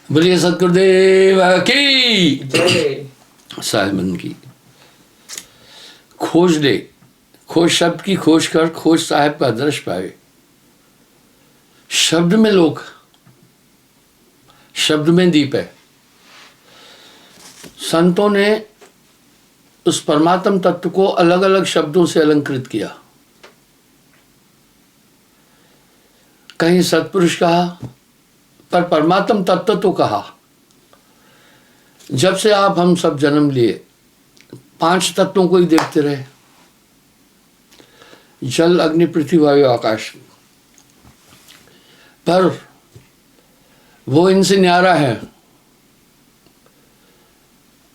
बोलिए सतगुरुदेव की साहिबन की। खोज ले, खोज शब्द की खोज कर, खोज साहिब का दर्श पाए। शब्द में लोक, शब्द में दीप है। संतों ने उस परमात्म तत्व को अलग अलग शब्दों से अलंकृत किया। कहीं सत्पुरुष कहा, पर परमात्म तत्व तो कहा। जब से आप हम सब जन्म लिए 5 तत्वों को ही देखते रहे, जल अग्नि पृथ्वी वायु आकाश, पर वो इनसे न्यारा है।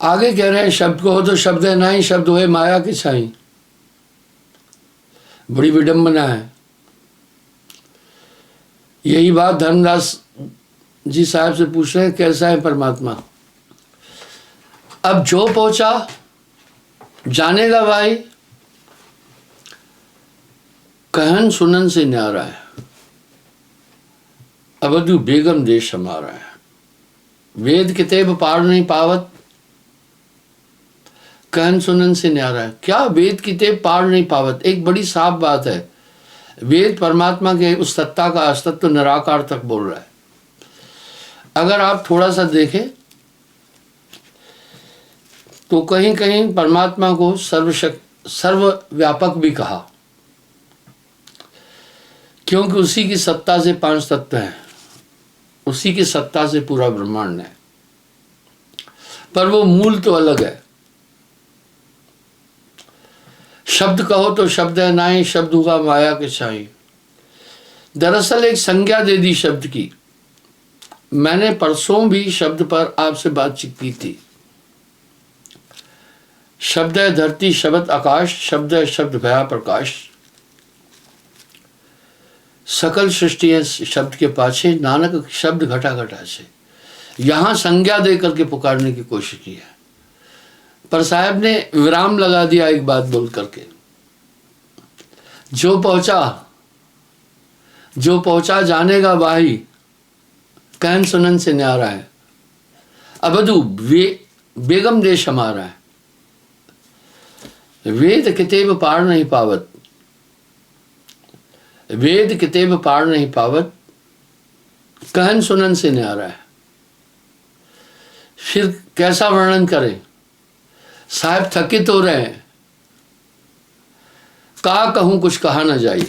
आगे कह रहे हैं शब्द को हो तो शब्द है नहीं, शब्द होए माया की छाई। बड़ी विडंबना है। यही बात धर्मदास जी साहब से पूछ रहे हैं कैसा है परमात्मा। अब जो पहुंचा जानेगा भाई, कहन सुनन से न्यारा है। अवधु बेगम देश हमारा है। वेद किताब पार नहीं पावत, कहन सुनन से न्यारा है। क्या वेद किताब पार नहीं पावत? एक बड़ी साफ बात है। वेद परमात्मा के उस सत्ता का अस्तित्व निराकार तक बोल रहा है। अगर आप थोड़ा सा देखें तो कहीं कहीं परमात्मा को सर्वव्यापक भी कहा, क्योंकि उसी की सत्ता से 5 तत्व हैं, उसी की सत्ता से पूरा ब्रह्मांड है। पर वो मूल तो अलग है। शब्द कहो तो शब्द है नाई, शब्द हुआ माया के छाई। दरअसल एक संज्ञा दे दी शब्द की। मैंने परसों भी शब्द पर आपसे बातचीत की थी। शब्द है धरती, शब्द आकाश, शब्द है शब्द भया प्रकाश। सकल सृष्टि है शब्द के पाछे, नानक शब्द घटा घटा से। यहां संज्ञा दे करके पुकारने की कोशिश की है, पर साहब ने विराम लगा दिया एक बात बोल करके। जो पहुंचा जानेगा भाई, कहन सुनन से न्यारा है। अवधु बेगम देश हमारा है। वेद किताब पार नहीं पावत, वेद किताब पार नहीं पावत, कहन सुनन से न्यारा है। फिर कैसा वर्णन करें? साहब थकित हो रहे हैं। का कहूं कुछ कहा न जाए।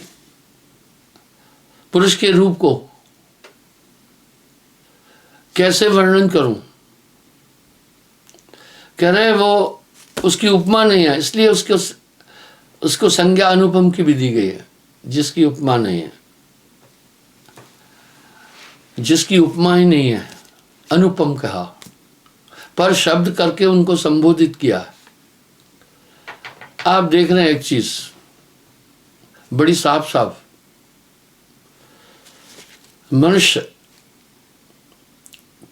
पुरुष के रूप को कैसे वर्णन करूं? कह रहे वो उसकी उपमा नहीं है, इसलिए उसको संज्ञा अनुपम की भी दी गई है, जिसकी उपमा नहीं है, जिसकी उपमा ही नहीं है, अनुपम कहा, पर शब्द करके उनको संबोधित किया। आप देख रहे हैं एक चीज बड़ी साफ साफ, मनुष्य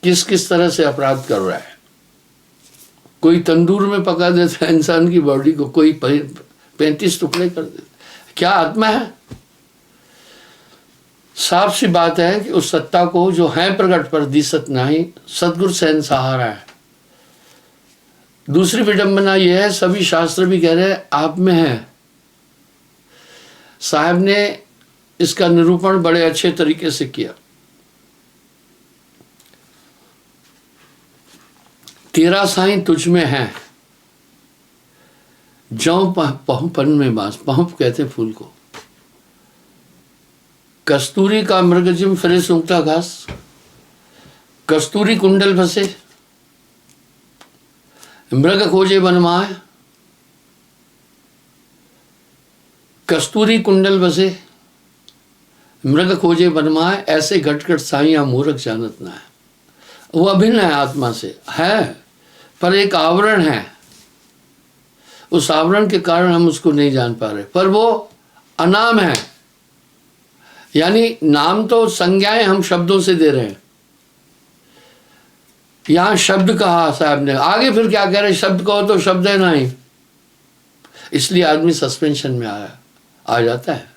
किस किस तरह से अपराध कर रहा है। कोई तंदूर में पका देता है इंसान की बॉडी को, कोई 35 टुकड़े कर देता। क्या आत्मा है? साफ सी बात है कि उस सत्ता को जो है प्रकट पर दिसत नहीं, सदगुरु सहन सहारा है। दूसरी विडंबना यह है, सभी शास्त्र भी कह रहे हैं आप में है। साहब ने इसका निरूपण बड़े अच्छे तरीके से किया। तेरा साईं तुझ में है, जौ पहुपन में बांस। पहुप कहते फूल को। कस्तूरी का मृगजिम फिरे सूंघता घास, कस्तूरी कुंडल फंसे, मृग खोजे बनमाए। कस्तूरी कुंडल बसे, मृग खोजे बनमाए। ऐसे घटघट साइया मूर्ख जानत ना है। वो अभिन्न है आत्मा से, है पर एक आवरण है। उस आवरण के कारण हम उसको नहीं जान पा रहे, पर वो अनाम है। यानी नाम तो संज्ञाएं हम शब्दों से दे रहे हैं। यहां शब्द कहा साहब ने, आगे फिर क्या कह रहे? शब्द कहो तो शब्द है नहीं, इसलिए आदमी सस्पेंशन में आ जाता है।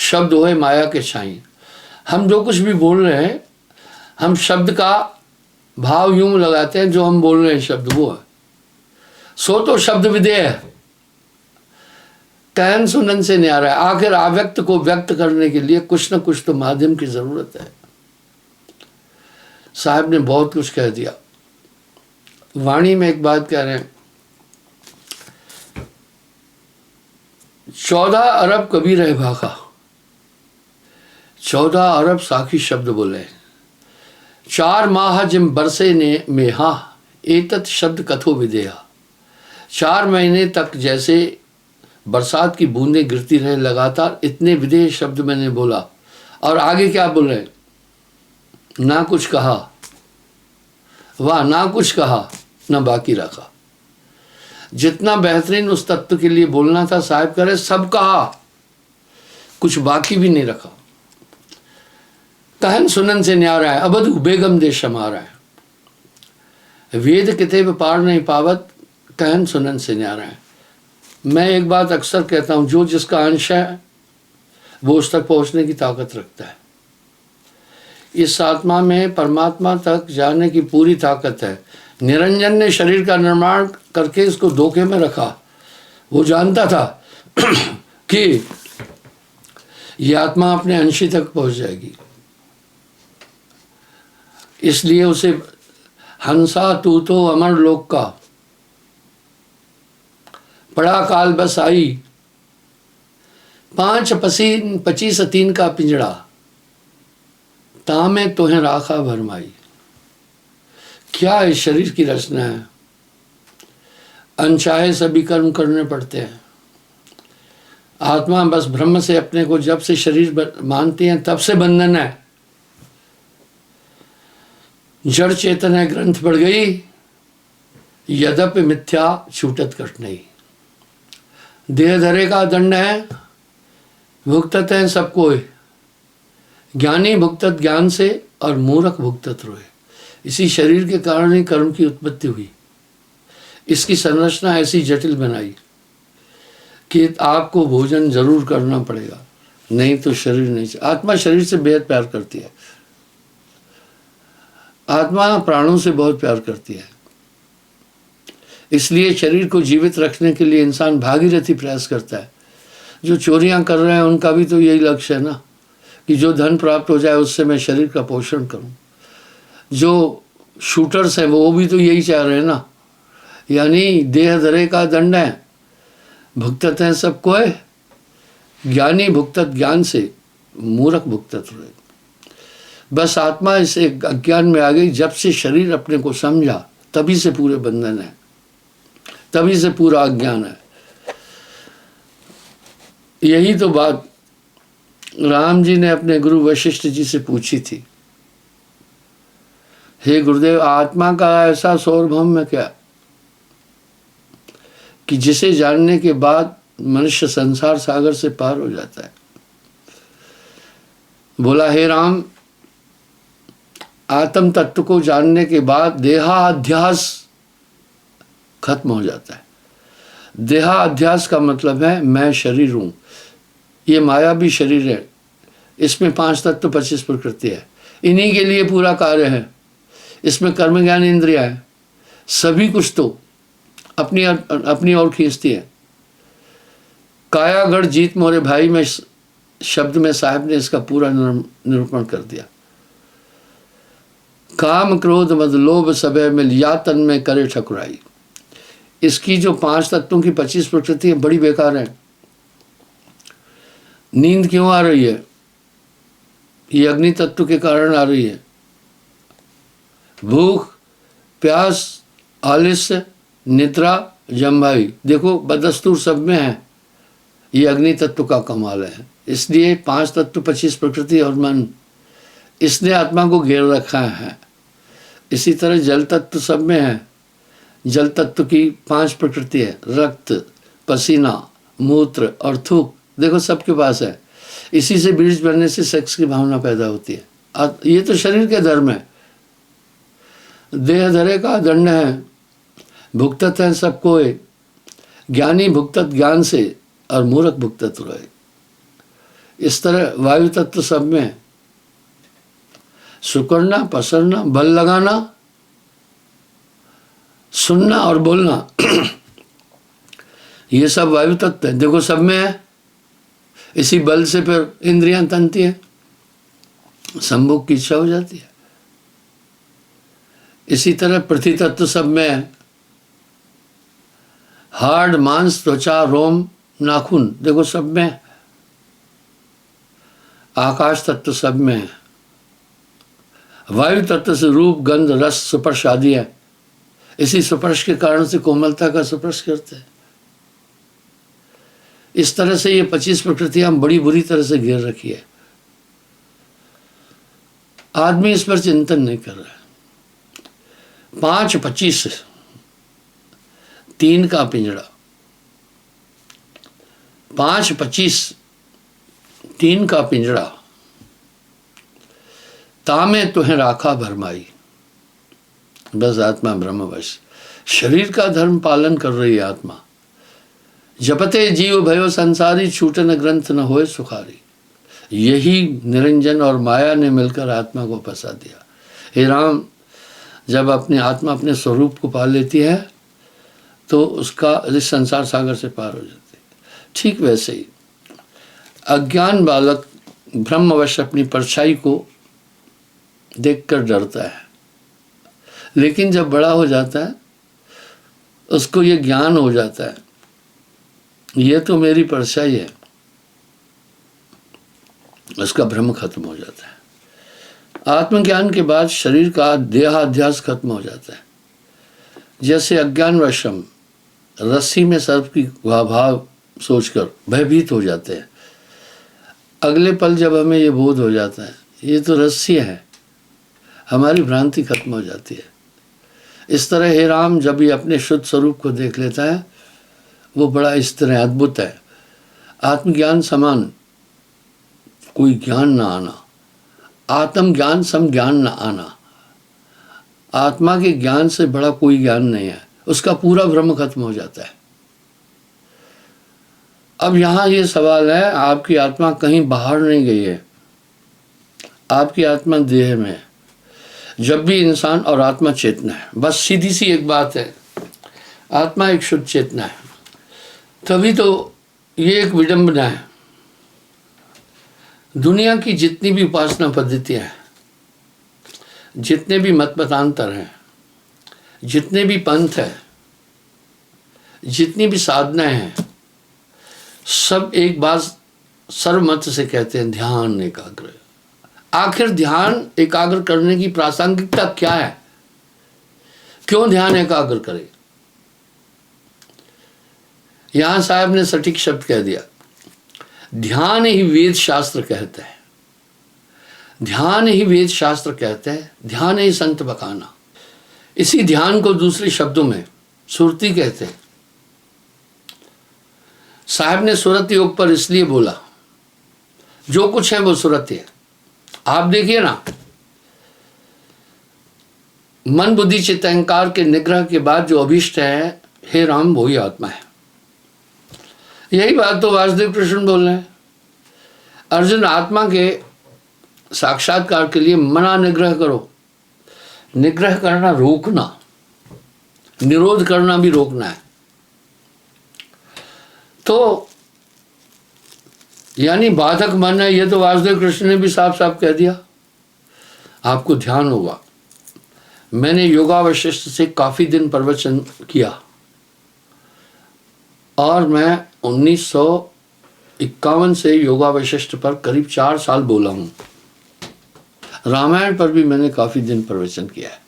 शब्द होए माया के छाई। हम जो कुछ भी बोल रहे हैं, हम शब्द का भाव यूं लगाते हैं जो हम बोल रहे हैं शब्द वो है। सो तो शब्द विदेह है, कहन सुनन से न्यारा है। आखिर अव्यक्त को व्यक्त करने के लिए कुछ न कुछ तो माध्यम की जरूरत है। साहब ने बहुत कुछ कह दिया। वाणी में एक बात कह रहे हैं, 14 अरब कबीर है भाखा, 14 अरब साखी शब्द बोले। 4 माह जिम बरसे ने मेहा, एतत शब्द कथो विदेहा। 4 महीने तक जैसे बरसात की बूंदें गिरती रहे लगातार, इतने विदेह शब्द मैंने बोला। और आगे क्या बोले, ना कुछ कहा, वाह, ना कुछ कहा ना बाकी रखा। जितना बेहतरीन उस तत्व के लिए बोलना था साहब करे सब कहा, कुछ बाकी भी नहीं रखा। कहन सुनन से न्यारा है, अबधु बेगम देश हमारा है। वेद किताब पार नहीं पावत, कहन सुनन से न्यारा है। मैं एक बात अक्सर कहता हूं, जो जिसका अंश है वो उस तक पहुंचने की ताकत रखता है। इस आत्मा में परमात्मा तक जाने की पूरी ताकत है। निरंजन ने शरीर का निर्माण करके इसको धोखे में रखा। वो जानता था कि ये आत्मा अपने अंशी तक पहुंच जाएगी, इसलिए उसे हंसा तू तो अमर लोक का, बड़ा काल बस आई, 5 पसीन 25 तीन का पिंजड़ा, तामे तोहें राखा भरमाई। क्या इस शरीर की रचना है। अनचाहे सभी कर्म करने पड़ते हैं। आत्मा बस ब्रह्म से अपने को जब से शरीर मानती है तब से बंधन है। जड़ चेतन है ग्रंथ बढ़ गई, यद्यपि मिथ्या छूटत कट नहीं। देह धरे का दंड है, भुगतत है सबको, ज्ञानी भुगतत ज्ञान से और मूर्ख भुगतत रोए। इसी शरीर के कारण ही कर्म की उत्पत्ति हुई। इसकी संरचना ऐसी जटिल बनाई कि आपको भोजन जरूर करना पड़ेगा, नहीं तो शरीर नहीं। आत्मा शरीर से बेहद प्यार करती है। आत्मा प्राणों से बहुत प्यार करती है। इसलिए शरीर को जीवित रखने के लिए इंसान भागीरथी प्रयास करता है। जो चोरियां कर रहे हैं उनका भी तो यही लक्ष्य है ना, कि जो धन प्राप्त हो जाए उससे मैं शरीर का पोषण करूं। जो शूटर्स हैं वो भी तो यही चाह रहे हैं ना, यानी देह धरे का दंड है, भुगतत है सबको है, ज्ञानी भुगतत ज्ञान से, मूर्ख भुगतत रहे। बस आत्मा इस एक अज्ञान में आ गई। जब से शरीर अपने को समझा तभी से पूरे बंधन है, तभी से पूरा अज्ञान है। यही तो बात राम जी ने अपने गुरु वशिष्ठ जी से पूछी थी, हे गुरुदेव, आत्मा का ऐसा सौरभम है क्या कि जिसे जानने के बाद मनुष्य संसार सागर से पार हो जाता है। बोला, हे राम, आत्म तत्व को जानने के बाद देहाध्यास खत्म हो जाता है। देहाध्यास का मतलब है मैं शरीर हूं, ये माया भी शरीर है, इसमें 5 तत्व 25 प्रकृति है, इन्हीं के लिए पूरा कार्य है। इसमें कर्म ज्ञान इंद्रिया है, सभी कुछ तो अपनी ओर खींचती है। कायागढ़ जीत मोरे भाई में शब्द में साहब ने इसका पूरा निरूपण कर दिया। काम क्रोध मद लोभ सबे मिल या तन में करे ठकुराई। इसकी जो 5 तत्वों की 25 प्रकृति है बड़ी बेकार है। नींद क्यों आ रही है? ये अग्नि तत्व के कारण आ रही है। भूख, प्यास, आलस्य, निद्रा, जम्भाई, देखो बदस्तूर सब में है। ये अग्नि तत्व का कमाल है। इसलिए 5 तत्व 25 प्रकृति और मन, इसने आत्मा को घेर रखा है। इसी तरह जल तत्व सब में है। जल तत्व की 5 प्रकृति है, रक्त, पसीना, मूत्र और थूक, देखो सबके पास है। इसी से बीज बनने से सेक्स की भावना पैदा होती है। ये तो शरीर के धर्म है। देह धरे का दंड है, भुगतत है सबको, ज्ञानी भुगतत ज्ञान से और मूर्ख भुगतत रोए। इस तरह वायु तत्व सब में, सुकड़ना, पसरना, बल लगाना, सुनना और बोलना ये सब वायु तत्व है, देखो सब में है। इसी बल से फिर इंद्रियां तनती है, संभोग की इच्छा हो जाती है। इसी तरह पृथ्वी तत्व सब में है, हाड़, मांस, त्वचा, रोम, नाखून, देखो सब में है। आकाश तत्व सब में है। वायु तत्व से रूप, गंध, रस, स्पर्श आदि है। इसी स्पर्श के कारण से कोमलता का स्पर्श करते हैं। इस तरह से ये 25 प्रकृतियां बड़ी बुरी तरह से घेर रखी है। आदमी इस पर चिंतन नहीं कर रहा है। 5, 25, 3 का पिंजड़ा, 5, 25, 3 का पिंजड़ा, तामे तुहें राखा भरमाई। बस आत्मा ब्रह्मवश, शरीर का धर्म पालन कर रही है आत्मा। जपते जीव भयो संसारी, छूटे न ग्रंथ न होए सुखारी। यही निरंजन और माया ने मिलकर आत्मा को फंसा दिया। हे राम, जब अपनी आत्मा अपने स्वरूप को पा लेती है तो उसका इस संसार सागर से पार हो जाती है। ठीक वैसे ही अज्ञान बालक ब्रह्मवश अपनी परछाई को देखकर डरता है, लेकिन जब बड़ा हो जाता है उसको ये ज्ञान हो जाता है, ये तो मेरी परछाई है, उसका भ्रम खत्म हो जाता है। आत्मज्ञान के बाद शरीर का देहाध्यास खत्म हो जाता है। जैसे अज्ञान वशम रस्सी में सर्प की भाव सोचकर भयभीत हो जाते हैं, अगले पल जब हमें ये बोध हो जाता है ये तो रस्सी है, हमारी भ्रांति खत्म हो जाती है। इस तरह हे राम जब ये अपने शुद्ध स्वरूप को देख लेता है वो बड़ा इस तरह अद्भुत है। आत्मज्ञान समान कोई ज्ञान ना आना, आत्म ज्ञान सम ज्ञान न आना। आत्मा के ज्ञान से बड़ा कोई ज्ञान नहीं है, उसका पूरा भ्रम खत्म हो जाता है। अब यहाँ ये सवाल है, आपकी आत्मा कहीं बाहर नहीं गई है, आपकी आत्मा देह में है। जब भी इंसान और आत्मा चेतना है, बस सीधी सी एक बात है, आत्मा एक शुद्ध चेतना है। तभी तो ये एक विडंबना है, दुनिया की जितनी भी उपासना पद्धतियाँ हैं, जितने भी मत मतांतर हैं, जितने भी पंथ हैं, जितनी भी साधनाएं हैं, सब एक बात सर्वमत से कहते हैं, ध्यान एकाग्र। आखिर ध्यान एकाग्र करने की प्रासंगिकता क्या है? क्यों ध्यान एकाग्र करें? यहां साहब ने सटीक शब्द कह दिया, ध्यान ही वेद शास्त्र कहते हैं, ध्यान ही वेद शास्त्र कहते हैं, ध्यान ही संत बखाना। इसी ध्यान को दूसरे शब्दों में सुरती कहते हैं। साहब ने सुरत योग पर इसलिए बोला, जो कुछ है वो सुरत है। आप देखिए ना, मन बुद्धि चित्त अहंकार के निग्रह के बाद जो अभिष्ट है, हे राम वही आत्मा है। यही बात तो वासुदेव कृष्ण बोल रहे हैं। अर्जुन, आत्मा के साक्षात्कार के लिए मना निग्रह करो। निग्रह करना रोकना, निरोध करना भी रोकना है। तो यानी बाधक मन है, ये तो वासुदेव कृष्ण ने भी साफ साफ कह दिया। आपको ध्यान होगा, मैंने योगा वशिष्ठ से काफी दिन प्रवचन किया और मैं 1951 से योगा वशिष्ठ पर करीब 4 साल बोला हूँ। रामायण पर भी मैंने काफी दिन प्रवचन किया है।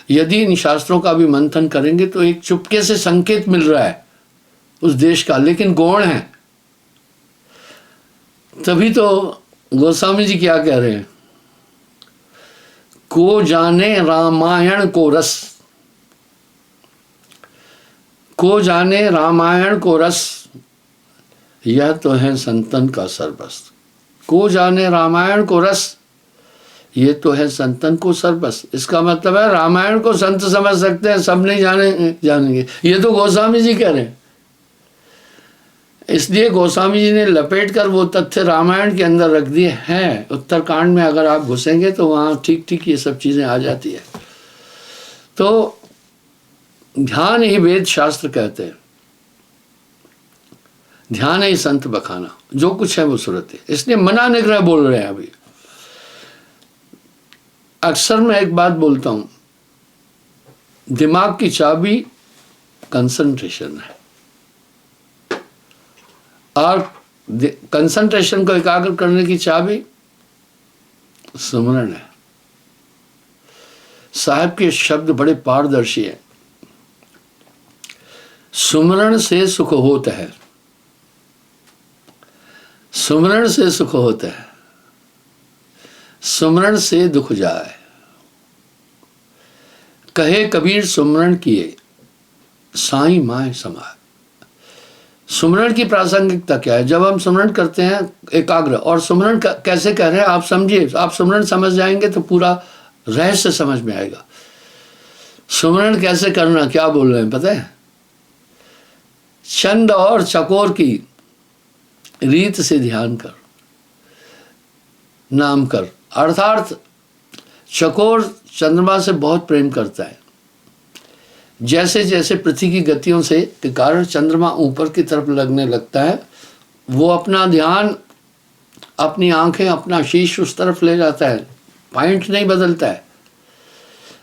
यदि इन शास्त्रों का भी मंथन करेंगे तो एक चुपके से संकेत मिल रहा है उस देश का, लेकिन गौण है। तभी तो गोस्वामी जी क्या कह रहे हैं, को जाने रामायण को रस, को जाने रामायण को रस, यह तो है संतन का सर्वस्व। को जाने रामायण को रस, ये तो है संतन को सर्वस्व। इसका मतलब है रामायण को संत समझ सकते हैं, सब नहीं जानेंगे। ये तो गोस्वामी जी कह रहे हैं। इसलिए गोस्वामी जी ने लपेट कर वो तथ्य रामायण के अंदर रख दिए हैं। उत्तरकांड में अगर आप घुसेंगे तो वहाँ ठीक ठीक ये सब चीज़ें आ जाती है। तो ध्यान ही वेद शास्त्र कहते हैं, ध्यान ही संत बखाना, जो कुछ है वो सूरत है। इसलिए मना निग्रह बोल रहे हैं। अभी अक्सर मैं एक बात बोलता हूं, दिमाग की चाबी कंसंट्रेशन है, और कंसंट्रेशन को एकाग्र करने की चाबी सुमरण है। साहब के शब्द बड़े पारदर्शी हैं। सुमरण से सुख होता है, सुमरण से सुख होता है, सुमरण से दुख जाए। कहे कबीर सुमरण किए, साईं माय समाए। सुमरण की प्रासंगिकता क्या है? जब हम सुमरण करते हैं एकाग्र, और सुमरण कैसे कह रहे हैं आप समझिए, आप सुमरण समझ जाएंगे तो पूरा रहस्य समझ में आएगा। सुमरण कैसे करना, क्या बोल रहे हैं पता है? चंद और चकोर की रीत से ध्यान कर, नाम कर। अर्थात चकोर चंद्रमा से बहुत प्रेम करता है। जैसे जैसे पृथ्वी की गतियों से के कारण चंद्रमा ऊपर की तरफ लगने लगता है, वो अपना ध्यान, अपनी आंखें, अपना शीश उस तरफ ले जाता है, पॉइंट नहीं बदलता है।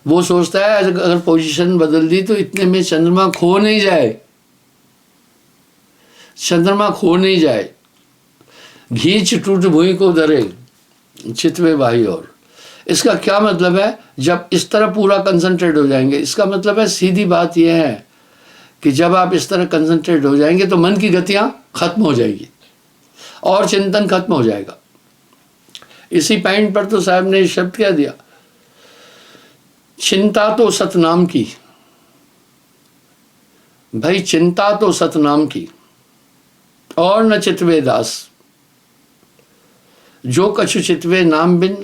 वो सोचता है अगर पोजीशन बदल दी तो इतने में चंद्रमा खो नहीं जाए, चंद्रमा खो नहीं जाए। घींच टूट भुई को धरे, चितवे बाही और। इसका क्या मतलब है? जब इस तरह पूरा कंसंट्रेट हो जाएंगे, इसका मतलब है, सीधी बात यह है कि जब आप इस तरह कंसंट्रेट हो जाएंगे तो मन की गतियां खत्म हो जाएगी और चिंतन खत्म हो जाएगा। इसी पॉइंट पर तो साहब ने शब्द क्या दिया, चिंता तो सतनाम की। भाई चिंता तो सतनाम की, और न चितवे दास, जो कछु चितवे नाम बिन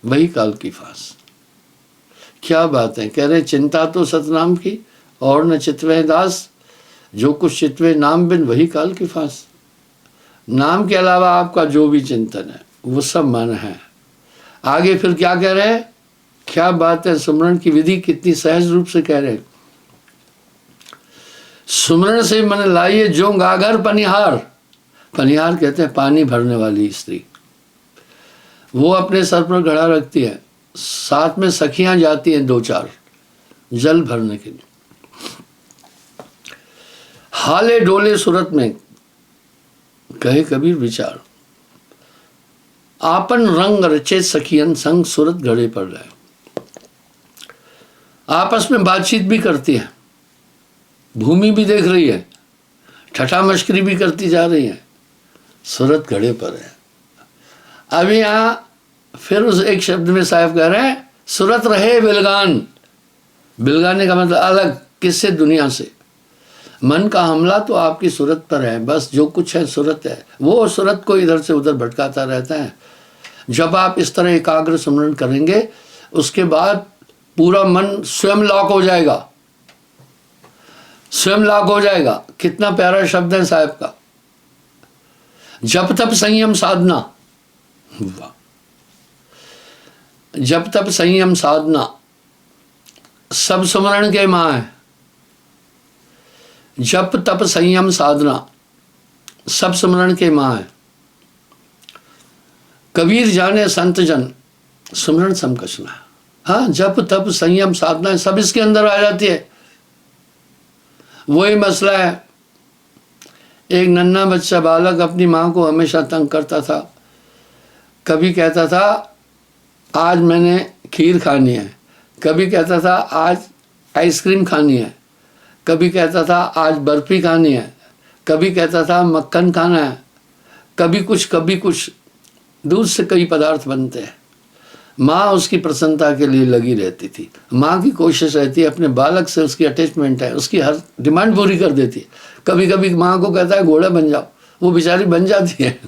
वही काल की फांस। क्या बात है, कह रहे चिंता तो सतनाम की और न चितवे दास, जो कुछ चितवे नाम बिन वही काल की फांस। नाम के अलावा आपका जो भी चिंतन है वो सब मन है। आगे फिर क्या कह रहे हैं, क्या बात है, सुमरण की विधि कितनी सहज रूप से कह रहे हैं। सुमरण से मन लाइए जो गागर पनिहार, पनिहार कहते हैं पानी भरने वाली स्त्री। वो अपने सर पर घड़ा रखती है, साथ में सखियां जाती हैं दो चार जल भरने के लिए। हाले डोले सूरत में, कहे कबीर विचार, आपन रंग रचे सखियन संग सूरत घड़े पर रहे। आपस में बातचीत भी करती है, भूमि भी देख रही है, ठठा मश्करी भी करती जा रही है, सूरत घड़े पर है। अभी यहाँ फिर उस एक शब्द में साहब कह रहे हैं, सूरत रहे बिलगान। बिलगाने का मतलब अलग, किससे? दुनिया से। मन का हमला तो आपकी सूरत पर है, बस जो कुछ है सूरत है। वो सूरत को इधर से उधर भटकाता रहता है। जब आप इस तरह एकाग्र सुमरण करेंगे, उसके बाद पूरा मन स्वयं लॉक हो जाएगा, स्वयं लॉक हो जाएगा। कितना प्यारा शब्द है साहब का, जब तब संयम साधना। वाह, जब तब संयम साधना, सब सुमरण के मां है। जप तप संयम साधना, सब सुमरण के मां है। कबीर जाने संत जन, सुमरण समकछना। हाँ, जप तप संयम साधना सब इसके अंदर आ जाती है। वही मसला है, एक नन्हा बच्चा बालक अपनी माँ को हमेशा तंग करता था। कभी कहता था आज मैंने खीर खानी है, कभी कहता था आज आइसक्रीम खानी है, कभी कहता था आज बर्फी खानी है, कभी कहता था मक्खन खाना है, कभी कुछ। दूध से कई पदार्थ बनते हैं। माँ उसकी प्रसन्नता के लिए लगी रहती थी। माँ की कोशिश रहती है, अपने बालक से उसकी अटैचमेंट है, उसकी हर डिमांड पूरी कर देती है। कभी कभी माँ को कहता है घोड़ा बन जाओ, वो बेचारी बन जाती है।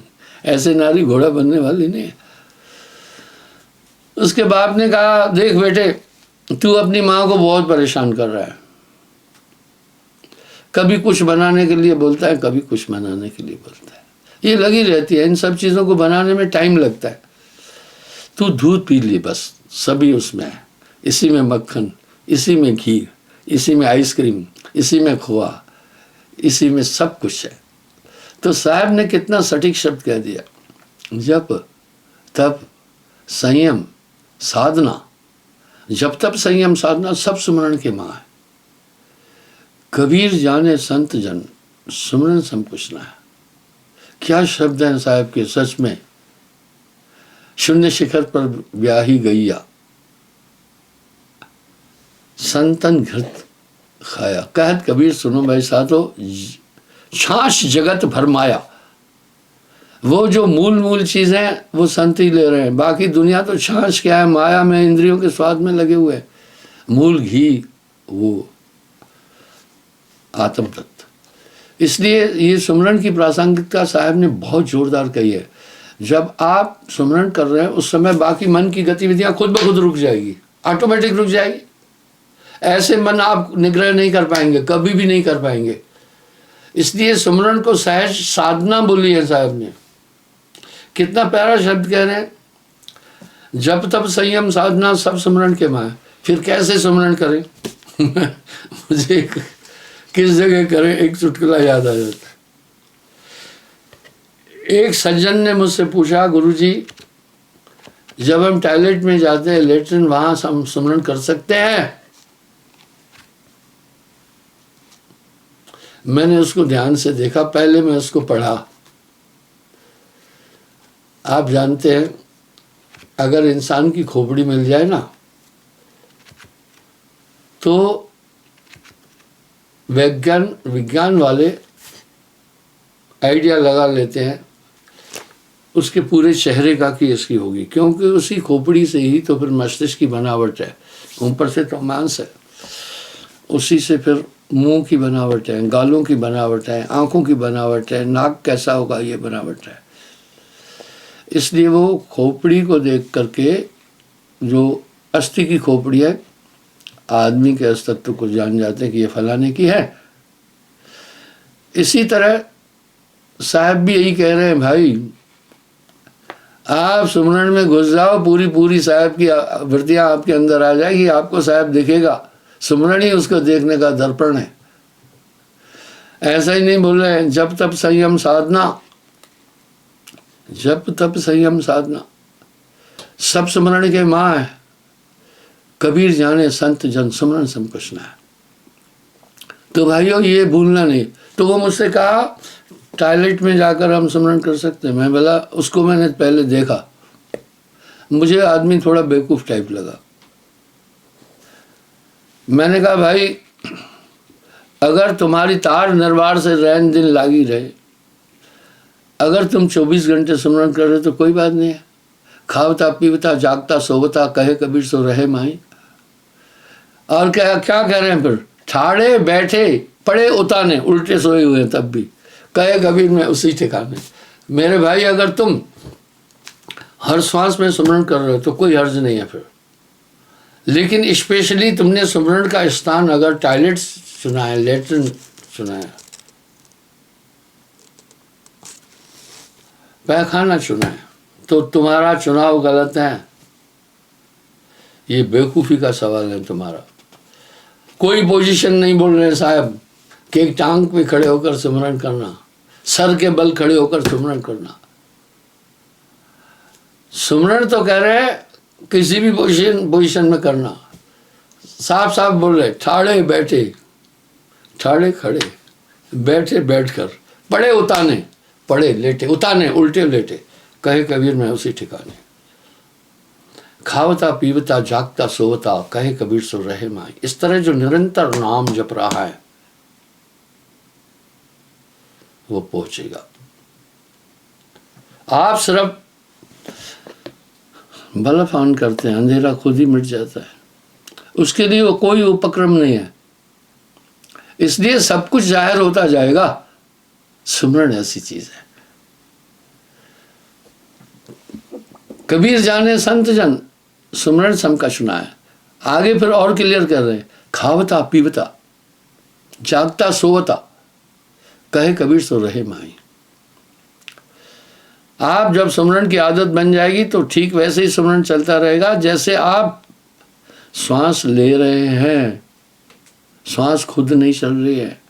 ऐसे नारी घोड़ा बनने वाली नहीं है। उसके बाप ने कहा देख बेटे, तू अपनी माँ को बहुत परेशान कर रहा है। कभी कुछ बनाने के लिए बोलता है, कभी कुछ बनाने के लिए बोलता है। ये लगी रहती है, इन सब चीज़ों को बनाने में टाइम लगता है। तू दूध पी ली बस, सभी उसमें है, इसी में मक्खन, इसी में घी, इसी में आइसक्रीम, इसी में खोआ, इसी में सब कुछ है। तो साहब ने कितना सटीक शब्द कह दिया, जप तप संयम साधना, जप तप संयम साधना सब सुमरण के माँ है। कबीर जाने संत जन सुमरण सम कुछ ना है। क्या शब्द हैं साहब के, सच में। शून्य शिखर पर ब्याही गैया, संतन घृत खाया। कहत कबीर सुनो भाई साधो, छाछ जगत भरमाया। वो जो मूल चीज है वो संत ही ले रहे हैं, बाकी दुनिया तो छाछ क्या है, माया में इंद्रियों के स्वाद में लगे हुए हैं। मूल घी वो आत्म तत्व। इसलिए ये सुमरण की प्रासंगिकता साहब ने बहुत जोरदार कही है। जब आप सुमरण कर रहे हैं उस समय बाकी मन की गतिविधियां खुद ब खुद रुक जाएगी, ऑटोमेटिक रुक जाएगी। ऐसे मन आप निग्रह नहीं कर पाएंगे, कभी भी नहीं कर पाएंगे। इसलिए सुमरण को सहज साधना बोली है साहब ने। कितना प्यारा शब्द कह रहे हैं, जब तब संयम साधना सब सुमरण के माँ। फिर कैसे सुमरण करें मुझे किस जगह करें, एक चुटकुला याद आ जाता है। एक सज्जन ने मुझसे पूछा, गुरुजी जब हम टॉयलेट में जाते हैं, लेटरिन, वहां हम सुमरण कर सकते हैं? मैंने उसको ध्यान से देखा, पहले मैं उसको पढ़ा। आप जानते हैं अगर इंसान की खोपड़ी मिल जाए ना तो विज्ञान वाले आइडिया लगा लेते हैं उसके पूरे चेहरे का कि इसकी होगी, क्योंकि उसी खोपड़ी से ही तो फिर मस्तिष्क की बनावट है, ऊपर से तो मांस है, उसी से फिर मुंह की बनावट है, गालों की बनावट है, आंखों की बनावट है, नाक कैसा होगा ये बनावट है। इसलिए वो खोपड़ी को देख करके, जो अस्थि की खोपड़ी है, आदमी के अस्तित्व को जान जाते हैं कि ये फलाने की है। इसी तरह साहब भी यही कह रहे हैं, भाई आप सुमरण में घुस जाओ, पूरी साहब की वृत्तियां आपके अंदर आ जाएगी, आपको साहब दिखेगा। सुमरण ही उसको देखने का दर्पण है। ऐसा ही नहीं बोल रहे हैं, जब तब संयम साधना, जब तब संयम साधना सब सुमरण के माँ है। कबीर जाने संत जन सुमरण सम कुछ ना है। तो भाइयों ये भूलना नहीं। तो वो मुझसे कहा टॉयलेट में जाकर हम सुमरण कर सकते हैं। मैं बोला, उसको मैंने पहले देखा, मुझे आदमी थोड़ा बेवकूफ टाइप लगा। मैंने कहा, भाई अगर तुम्हारी तार निर्वार से रैन दिन लागी रहे, अगर तुम 24 घंटे सुमरण कर रहे तो कोई बात नहीं है। खावता पीवता जागता सोवता, कहे कबीर सो रहे माही। और क्या क्या कह रहे हैं फिर, ठाड़े बैठे पड़े उताने, उल्टे सोए हुए हैं तब भी, कहे कबीर में उसी ठिकाने। मेरे भाई अगर तुम हर श्वास में सुमरण कर रहे हो तो कोई हर्ज नहीं है फिर। लेकिन स्पेशली तुमने सुमरण का स्थान अगर टॉयलेट चुना है, लेटरिन चुना है, पैखाना चुना है, तो तुम्हारा चुनाव गलत है। ये बेवकूफ़ी का सवाल है तुम्हारा। कोई पोजीशन नहीं बोल रहे साहब कि एक टांग पे खड़े होकर सुमरण करना, सर के बल खड़े होकर सुमरण करना। सुमरण तो कह रहे हैं किसी भी पोजीशन में करना। साफ साफ बोल रहे, ठाड़े बैठे, ठाड़े खड़े, बैठे बैठकर, पड़े उताने, पड़े लेटे, उताने उल्टे लेटे, कहे कबीर में उसी ठिकाने। खावता पीवता जागता सोवता, कहे कबीर सो रहे माई। इस तरह जो निरंतर नाम जप रहा है वो पहुंचेगा। आप सिर्फ बल्ब ऑन करते हैं, अंधेरा खुद ही मिट जाता है। उसके लिए वो कोई उपक्रम नहीं है, इसलिए सब कुछ जाहिर होता जाएगा। सुमरण ऐसी चीज है। कबीर जाने संत जन सुमरण सम का सुना है। आगे फिर और क्लियर कर रहे हैं, खावता पीवता जागता सोवता, कहे कबीर सो रहे माई। आप जब सुमरण की आदत बन जाएगी तो ठीक वैसे ही सुमरण चलता रहेगा जैसे आप श्वास ले रहे हैं श्वास खुद नहीं चल रही है,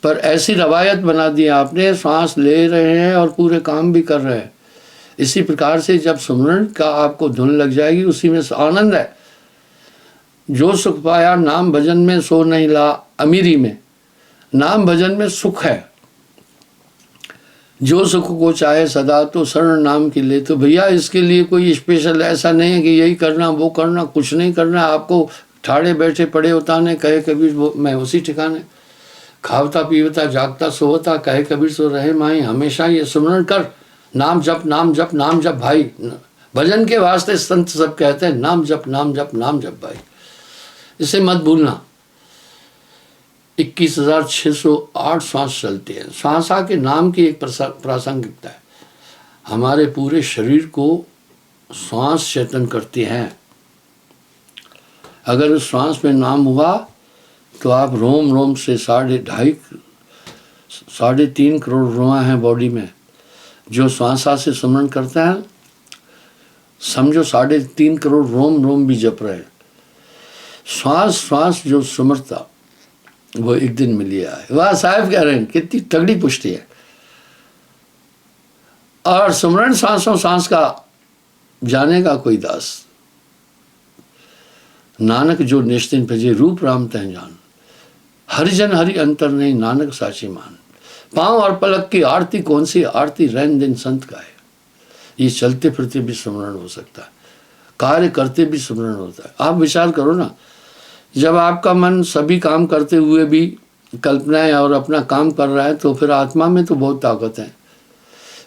पर ऐसी रवायत बना दी आपने, श्वास ले रहे हैं और पूरे काम भी कर रहे हैं। इसी प्रकार से जब सुमरण का आपको धुन लग जाएगी, उसी में आनंद है। जो सुख पाया नाम भजन में सो नहीं ला अमीरी में, नाम भजन में सुख है। जो सुख को चाहे सदा तो शरण नाम की ले। तो भैया इसके लिए कोई स्पेशल ऐसा नहीं है कि यही करना वो करना, कुछ नहीं करना। आपको ठाड़े बैठे पड़े उताने, कहे कबीर मैं उसी ठिकाने, खावता पीवता जागता सोवता, कहे कबीर सो रहे माई। हमेशा ये सुमरण कर, नाम जप नाम जप नाम जप भाई। भजन के वास्ते संत सब कहते हैं नाम जप नाम जप नाम जप भाई। इसे मत भूलना। 21,608 श्वास चलते हैं। श्वासा के नाम की एक प्रासंगिकता है। हमारे पूरे शरीर को श्वास चेतन करती हैं। अगर उस श्वास में नाम हुआ तो आप रोम रोम से 3.5 करोड़ रोआ हैं बॉडी में। जो श्वासा से स्मरण करते हैं, समझो 3.5 करोड़ रोम रोम भी जप रहे हैं। श्वास श्वास जो सुमरता वो एक दिन मिल लिया है। वाह साहब कह रहे हैं, कितनी तगड़ी पुष्टि है। और सुमरण सांसों सांस का जाने का कोई दास, नानक जो निश्चिंत भजे रूप राम तह जान, हरिजन हरि अंतर नहीं नानक साची मान। पांव और पलक की आरती कौन सी आरती, रैन दिन संत का है। ये चलते फिरते भी स्मरण हो सकता है, कार्य करते भी स्मरण होता है। आप विचार करो ना, जब आपका मन सभी काम करते हुए भी कल्पनाएं और अपना काम कर रहा है, तो फिर आत्मा में तो बहुत ताकत है।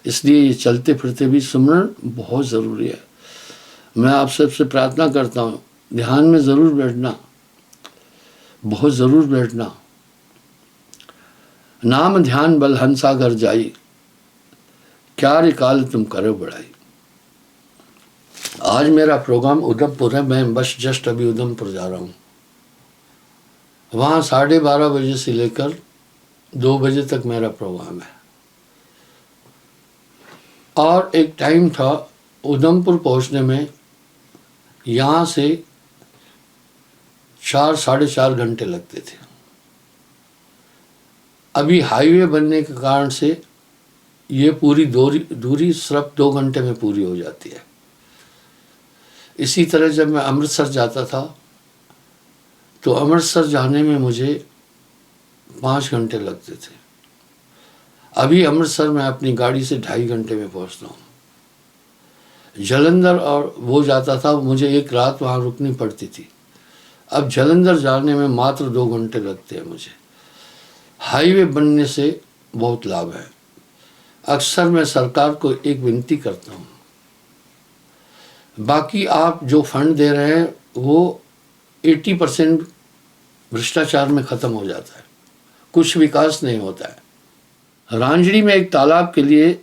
इसलिए ये चलते फिरते भी स्मरण बहुत ज़रूरी है। मैं आप सबसे प्रार्थना करता हूँ, ध्यान में ज़रूर बैठना, बहुत ज़रूर बैठना। नाम ध्यान बल हंसा घर जाई, क्या रे काल तुम करो बड़ाई। आज मेरा प्रोग्राम उधमपुर है। मैं बस जस्ट अभी उधमपुर जा रहा हूँ। वहाँ 12:30 बजे से लेकर 2 बजे तक मेरा प्रोग्राम है। और एक टाइम था उधमपुर पहुँचने में, यहाँ से 4-4.5 घंटे लगते थे। अभी हाईवे बनने के कारण से ये पूरी दूरी सिर्फ 2 घंटे में पूरी हो जाती है। इसी तरह जब मैं अमृतसर जाता था तो अमृतसर जाने में मुझे 5 घंटे लगते थे। अभी अमृतसर में अपनी गाड़ी से 2.5 घंटे में पहुंचता हूँ। जलंधर और वो जाता था, मुझे एक रात वहाँ रुकनी पड़ती थी। अब जलंधर जाने में मात्र 2 घंटे लगते हैं मुझे। हाईवे बनने से बहुत लाभ है। अक्सर मैं सरकार को एक विनती करता हूँ, बाकी आप जो फंड दे रहे हैं वो 80% भ्रष्टाचार में ख़त्म हो जाता है, कुछ विकास नहीं होता है। रांजड़ी में एक तालाब के लिए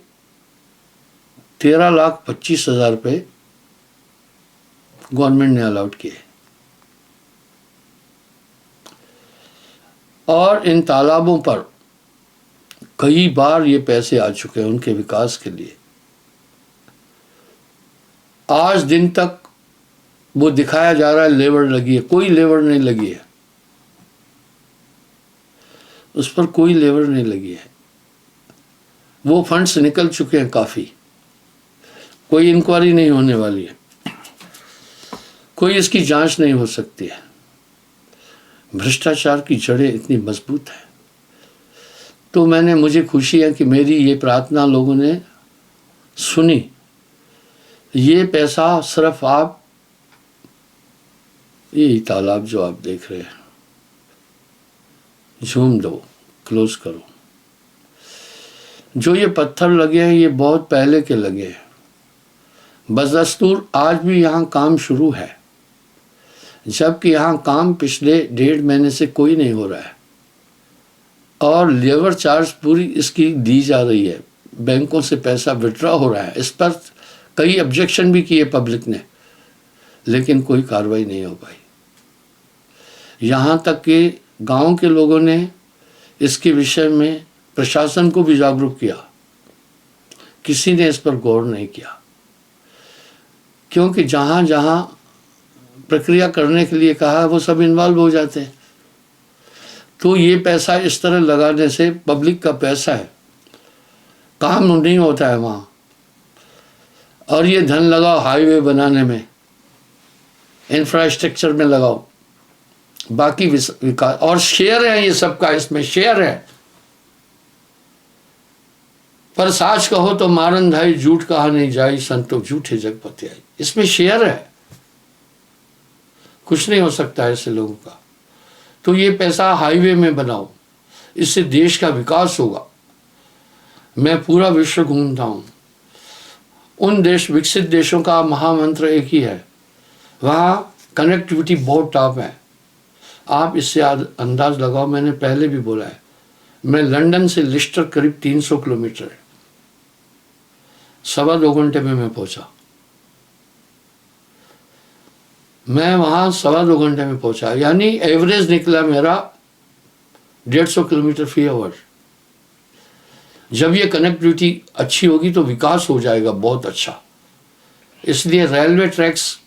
13,25,000 रुपये गवर्नमेंट ने अलाउड किए। और इन तालाबों पर कई बार ये पैसे आ चुके हैं उनके विकास के लिए। आज दिन तक वो दिखाया जा रहा है लेबर लगी है, कोई लेबर नहीं लगी है, उस पर कोई लेबर नहीं लगी है। वो फंड्स निकल चुके हैं काफ़ी, कोई इंक्वायरी नहीं होने वाली है, कोई इसकी जांच नहीं हो सकती है। भ्रष्टाचार की जड़ें इतनी मजबूत हैं। तो मुझे खुशी है कि मेरी ये प्रार्थना लोगों ने सुनी। ये पैसा सिर्फ आप, ये तालाब जो आप देख रहे हैं, झूम दो, क्लोज करो। जो ये पत्थर लगे हैं ये बहुत पहले के लगे हैं। बदस्तूर आज भी यहाँ काम शुरू है, जबकि यहाँ काम पिछले 1.5 महीने से कोई नहीं हो रहा है। और लेबर चार्ज पूरी इसकी दी जा रही है, बैंकों से पैसा विड्रॉ हो रहा है। इस पर कई ऑब्जेक्शन भी किए पब्लिक ने, लेकिन कोई कार्रवाई नहीं हो पाई। यहाँ तक कि गांव के लोगों ने इसके विषय में प्रशासन को भी जागरूक किया, किसी ने इस पर गौर नहीं किया। क्योंकि जहाँ जहाँ प्रक्रिया करने के लिए कहा वो सब इन्वॉल्व हो जाते हैं। तो ये पैसा इस तरह लगाने से पब्लिक का पैसा है, काम नहीं होता है वहाँ। और ये धन लगाओ हाईवे बनाने में, इंफ्रास्ट्रक्चर में लगाओ, बाकी विकास। और शेयर है ये सबका, इसमें शेयर है। पर साच कहो तो मारन धाई, झूठ कहा नहीं जाई, संतो झूठे जगपति आई। इसमें शेयर है, कुछ नहीं हो सकता है ऐसे लोगों का। तो ये पैसा हाईवे में बनाओ, इससे देश का विकास होगा। मैं पूरा विश्व घूमता हूँ, उन विकसित देशों का महामंत्र एक ही है, वहाँ कनेक्टिविटी बहुत टॉप है। आप इससे अंदाज लगाओ, मैंने पहले भी बोला है, मैं लंदन से लिस्टर करीब 300 किलोमीटर है, 2.25 घंटे में मैं पहुंचा। मैं वहाँ 2.25 घंटे में पहुंचा, यानी एवरेज निकला मेरा 150 किलोमीटर फी आवर। जब ये कनेक्टिविटी अच्छी होगी तो विकास हो जाएगा बहुत अच्छा। इसलिए रेलवे ट्रैक्स,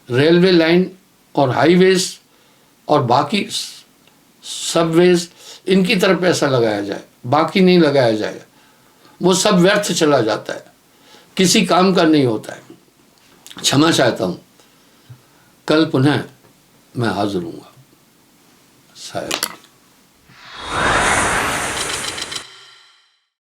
रेलवे लाइन और हाईवेज और बाकी सबवेज, इनकी तरफ पैसा लगाया जाए, बाकी नहीं लगाया जाएगा। वो सब व्यर्थ चला जाता है, किसी काम का नहीं होता है। क्षमा चाहता हूँ, कल पुनः मैं हाजिर हूँगा शायद।